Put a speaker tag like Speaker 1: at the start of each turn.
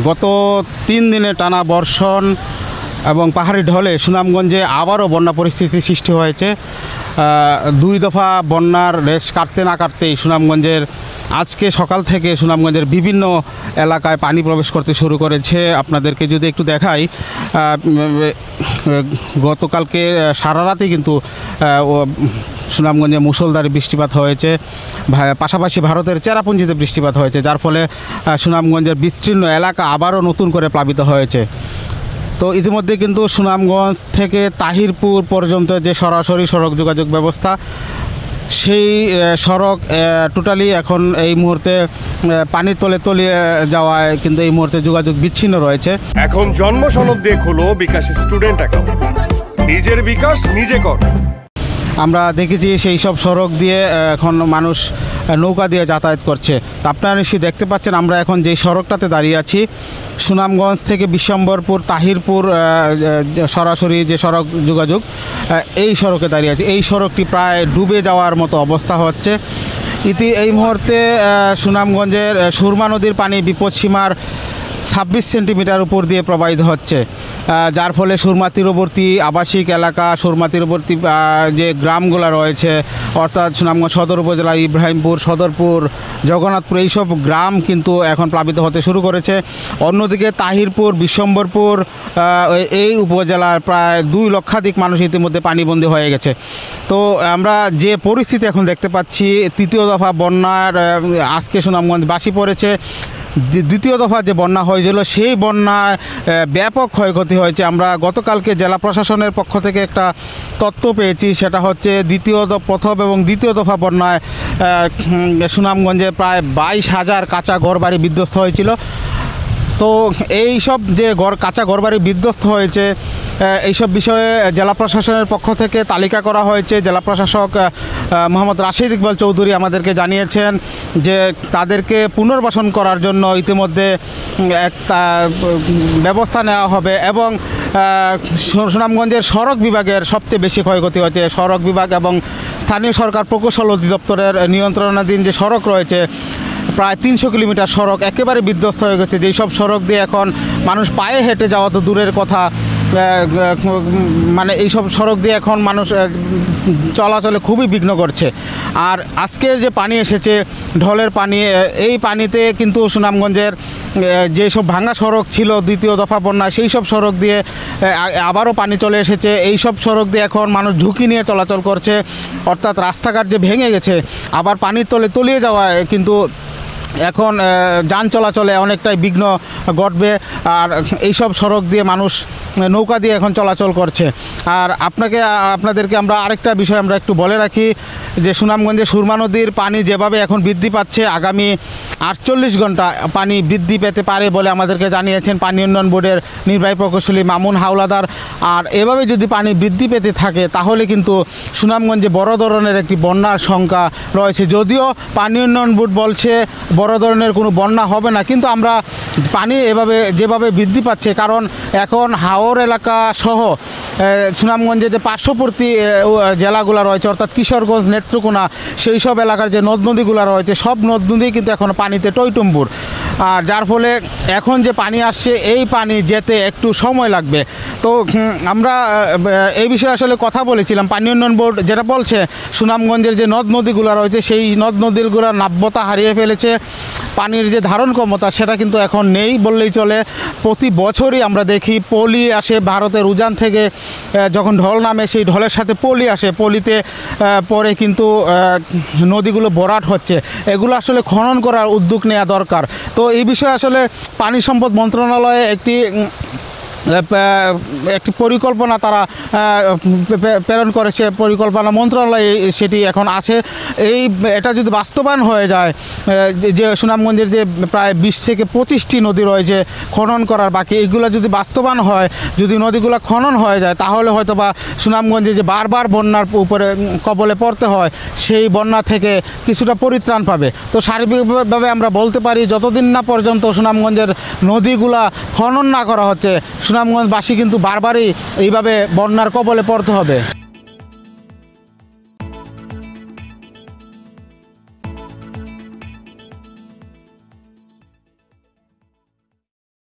Speaker 1: গত 3 দিনে টানা বর্ষণ এবং পাহাড়ি ঢলে সুনামগঞ্জে আবারও বন্যা পরিস্থিতি সৃষ্টি হয়েছে। 2 দফা বন্যার রেশ কাটতে না কাটতেই সুনামগঞ্জের আজকে সকাল থেকে সুনামগঞ্জের বিভিন্ন এলাকায় পানি প্রবেশ করতে শুরু করেছে। আপনাদেরকে যদি একটু দেখাই, গতকালকে সারা রাতেই কিন্তু সুনামগঞ্জে মুষলধারে বৃষ্টিপাত হয়েছে, পাশাপাশি ভারতের চেরাপুঞ্জিতে বৃষ্টিপাত হয়েছে, যার ফলে সুনামগঞ্জের বিস্তীর্ণ এলাকা আবারও নতুন করে প্লাবিত হয়েছে। তো ইতিমধ্যে কিন্তু সুনামগঞ্জ থেকে তাহিরপুর পর্যন্ত যে সরাসরি সড়ক যোগাযোগ ব্যবস্থা, সেই সড়ক টোটালি এখন এই মুহূর্তে পানির তলে তলিয়ে যাওয়ায় কিন্তু এই মুহূর্তে যোগাযোগ বিচ্ছিন্ন রয়েছে।
Speaker 2: এখন জন্ম সনদ দিয়ে খোলো বিকাশ স্টুডেন্ট অ্যাকাউন্ট, নিজের বিকাশ নিজে কর।
Speaker 1: আমরা দেখেছি সেই সব সড়ক দিয়ে এখন মানুষ নৌকা দিয়ে যাতায়াত করছে। তা আপনারা নিশ্চয়ই দেখতে পাচ্ছেন আমরা এখন যেই সড়কটাতে দাঁড়িয়ে আছি, সুনামগঞ্জ থেকে বিশ্বম্বরপুর তাহিরপুর সরাসরি যে সড়ক যোগাযোগ, এই সড়কে দাঁড়িয়ে আছি। এই সড়কটি প্রায় ডুবে যাওয়ার মতো অবস্থা হচ্ছে। এই মুহূর্তে সুনামগঞ্জের সুরমা নদীর পানি বিপদসীমার 26 সেন্টিমিটার উপর দিয়ে প্রবাহিত হচ্ছে, যার ফলে সুরমা তীরবর্তী আবাসিক এলাকা, সুরমা তীরবর্তী যে গ্রামগুলো রয়েছে, অর্থাৎ সুনামগঞ্জ সদর উপজেলার ইব্রাহিমপুর, সদরপুর, জগন্নাথপুর, এইসব গ্রাম কিন্তু এখন প্লাবিত হতে শুরু করেছে। অন্যদিকে তাহিরপুর, বিশ্বম্বরপুর এই উপজেলার প্রায় 2 লক্ষাধিক মানুষ ইতিমধ্যে পানিবন্দী হয়ে গেছে। তো আমরা যে পরিস্থিতি এখন দেখতে পাচ্ছি, 3য় দফা বন্যার আজকে সুনামগঞ্জ বাসি পড়েছে। 2য় দফা যে বন্যা হয়েছিল, সেই বন্যায় ব্যাপক ক্ষয়ক্ষতি হয়েছে। আমরা গতকালকে জেলা প্রশাসনের পক্ষ থেকে একটা তথ্য পেয়েছি, সেটা হচ্ছে প্রথম এবং 2য় দফা বন্যায় সুনামগঞ্জে প্রায় 22,000 কাঁচা ঘরবাড়ি বিধ্বস্ত হয়েছিল। তো এই সব যে কাঁচা ঘরবাড়ি বিধ্বস্ত হয়েছে, এইসব বিষয়ে জেলা প্রশাসনের পক্ষ থেকে তালিকা করা হয়েছে। জেলা প্রশাসক মোহাম্মদ রাশিদ ইকবাল চৌধুরী আমাদেরকে জানিয়েছেন যে তাদেরকে পুনর্বাসন করার জন্য ইতিমধ্যে একটা ব্যবস্থা নেওয়া হবে। এবং সুনামগঞ্জের সড়ক বিভাগের সবচেয়ে বেশি ক্ষয়ক্ষতি হয়েছে। সড়ক বিভাগ এবং স্থানীয় সরকার প্রকৌশল অধিদপ্তরের নিয়ন্ত্রণাধীন যে সড়ক রয়েছে, প্রায় 300 কিলোমিটার সড়ক একেবারে বিধ্বস্ত হয়ে গেছে। যেই সব সড়ক দিয়ে এখন মানুষ পায়ে হেঁটে যাওয়া তো দূরের কথা, মানে এইসব সড়ক দিয়ে এখন মানুষ চলাচলে খুবই বিঘ্ন করছে। আর আজকের যে পানি এসেছে, ঢলের পানি, এই পানিতে কিন্তু সুনামগঞ্জের যেসব ভাঙা সড়ক ছিল 2য় দফা বন্যা, সেই সব সড়ক দিয়ে আবারও পানি চলে এসেছে। এই সব সড়ক দিয়ে এখন মানুষ ঝুঁকি নিয়ে চলাচল করছে, অর্থাৎ রাস্তাঘাট যে ভেঙে গেছে, আবার পানির তলে তলিয়ে যাওয়ায় কিন্তু এখন যান চলাচলে অনেকটাই বিঘ্ন ঘটবে। আর এইসব সড়ক দিয়ে মানুষ নৌকা দিয়ে এখন চলাচল করছে। আর আপনাদেরকে আমরা আরেকটা বিষয় আমরা একটু বলে রাখি যে সুনামগঞ্জে সুরমা নদীর পানি যেভাবে এখন বৃদ্ধি পাচ্ছে, আগামী 48 ঘন্টা পানি বৃদ্ধি পেতে পারে বলে আমাদেরকে জানিয়েছেন পানি উন্নয়ন বোর্ডের নির্বাহী প্রকৌশলী মামুন হাওলাদার। আর এভাবে যদি পানি বৃদ্ধি পেতে থাকে, তাহলে কিন্তু সুনামগঞ্জে বড় ধরনের একটি বন্যার শঙ্কা রয়েছে। যদিও পানি উন্নয়ন বোর্ড বলছে বড় ধরনের কোনো বন্যা হবে না, কিন্তু আমরা পানি যেভাবে বৃদ্ধি পাচ্ছে, কারণ এখন হাওর এলাকা সহ সুনামগঞ্জে যে পার্শ্ববর্তী জেলাগুলো রয়েছে, অর্থাৎ কিশোরগঞ্জ, নেত্রকোনা, সেই সব এলাকার যে নদ নদীগুলো রয়েছে, সব নদ নদী কিন্তু এখন পানিতে টইটুম্বুর। আর যার ফলে এখন যে পানি আসছে, এই পানি যেতে একটু সময় লাগবে। তো আমরা এই বিষয়ে আসলে কথা বলেছিলাম। পানি উন্নয়ন বোর্ড যেটা বলছে, সুনামগঞ্জের যে নদ নদীগুলো রয়েছে, সেই নদ নদীগুলোর নাব্যতা হারিয়ে ফেলেছে। পানির যে ধারণ ক্ষমতা, সেটা কিন্তু এখন নেই বললেই চলে। প্রতি বছরই আমরা দেখি পলি আসে ভারতের উজান থেকে, যখন ঢল নামে সেই ঢলের সাথে পলি আসে, পলিতে পরে কিন্তু নদীগুলো ভরাট হচ্ছে। এগুলো আসলে খনন করার উদ্যোগ নেওয়া দরকার। তো এই বিষয়ে আসলে পানি সম্পদ মন্ত্রণালয়ে একটি পরিকল্পনা তারা প্রেরণ করেছে, পরিকল্পনা মন্ত্রণালয়ে সেটি এখন আছে। এটা যদি বাস্তবায়ন হয়ে যায়, যে সুনামগঞ্জের যে প্রায় 20 থেকে 25টি নদী রয়েছে খনন করার বাকি, এইগুলো যদি বাস্তবায়ন হয়, যদি নদীগুলো খনন হয়ে যায়, তাহলে হয়তো বা সুনামগঞ্জে যে বারবার বন্যার উপরে কবলে পড়তে হয়, সেই বন্যা থেকে কিছুটা পরিত্রাণ পাবে। তো সার্বিকভাবে আমরা বলতে পারি, যতদিন না পর্যন্ত সুনামগঞ্জের নদীগুলা খনন না করা হচ্ছে, সুনামগঞ্জবাসী কিন্তু বারবারই এইভাবে বন্যার কবলে পড়তে হবে।